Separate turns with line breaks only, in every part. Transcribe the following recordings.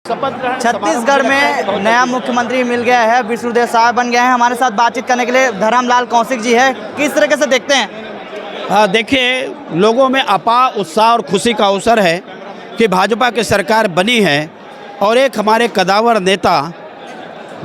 छत्तीसगढ़ में नया मुख्यमंत्री मिल गया है, विष्णुदेव साय बन गए हैं। हमारे साथ बातचीत करने के लिए धर्मलाल कौशिक जी है। किस तरीके से देखते हैं?
देखिए, लोगों में अपार उत्साह और खुशी का अवसर है कि भाजपा की सरकार बनी है और एक हमारे कदावर नेता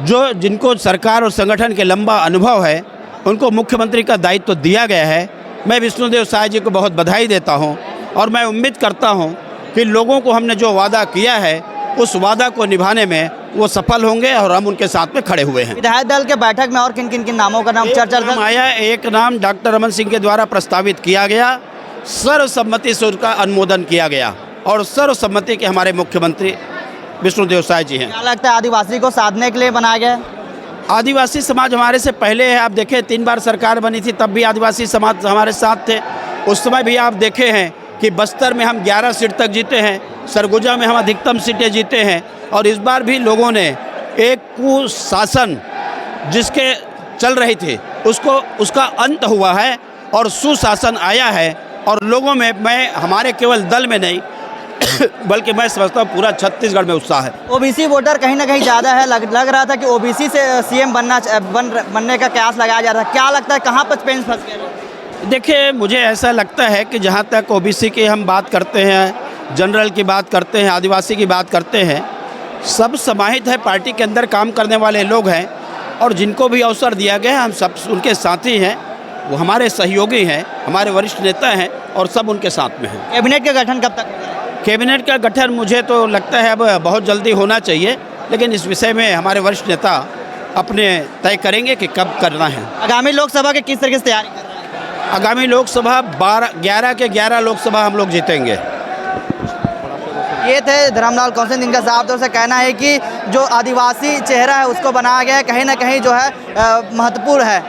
जिनको सरकार और संगठन के लंबा अनुभव है, उनको मुख्यमंत्री का दायित्व दिया गया है। मैं विष्णुदेव साय जी को बहुत बधाई देता हूं और मैं उम्मीद करता हूं कि लोगों को हमने जो वादा किया है उस वादा को निभाने में वो सफल होंगे और हम उनके साथ में खड़े हुए हैं।
विधायक दल के बैठक में और किन किन किन नामों का नाम चर्चा
आया? एक नाम डॉक्टर रमन सिंह के द्वारा प्रस्तावित किया गया, सर्वसम्मति से उसका अनुमोदन किया गया और सर्वसम्मति के हमारे मुख्यमंत्री विष्णुदेव साय जी हैं।
क्या लगता है आदिवासी को साधने के लिए बनाया गया?
आदिवासी समाज हमारे से पहले है। आप देखें, 3 बार सरकार बनी थी, तब भी आदिवासी समाज हमारे साथ थे। उस समय भी आप देखे हैं कि बस्तर में हम 11 सीट तक जीते हैं, सरगुजा में हम अधिकतम सीटें जीते हैं और इस बार भी लोगों ने एक कुशासन जिसके चल रही थी उसका अंत हुआ है और सुशासन आया है और लोगों में, मैं हमारे केवल दल में नहीं बल्कि मैं समझता हूँ पूरा छत्तीसगढ़ में उत्साह है।
ओबीसी वोटर कहीं ना कहीं ज़्यादा है। लग रहा था कि ओबीसी से सीएम बनने का कयास लगाया जा रहा है। क्या लगता है कहाँ पर पेंच फंस गया?
देखिए, मुझे ऐसा लगता है कि जहाँ तक ओबीसी की हम बात करते हैं, जनरल की बात करते हैं, आदिवासी की बात करते हैं, सब समाहित है, पार्टी के अंदर काम करने वाले लोग हैं और जिनको भी अवसर दिया गया है हम सब उनके साथी हैं, वो हमारे सहयोगी हैं, हमारे वरिष्ठ नेता हैं और सब उनके साथ में हैं।
कैबिनेट का गठन कब तक होगा?
कैबिनेट का गठन मुझे तो लगता है अब बहुत जल्दी होना चाहिए, लेकिन इस विषय में हमारे वरिष्ठ नेता अपने तय करेंगे कि कब करना है।
आगामी लोकसभा के किस तरीके से तैयारी कर रहे हैं?
आगामी लोकसभा 11 के 11 लोकसभा हम लोग जीतेंगे।
ये थे धर्मलाल कौशिक, जिनका साफ तौर से कहना है कि जो आदिवासी चेहरा है उसको बनाया गया है, कहीं ना कहीं जो है महत्वपूर्ण है।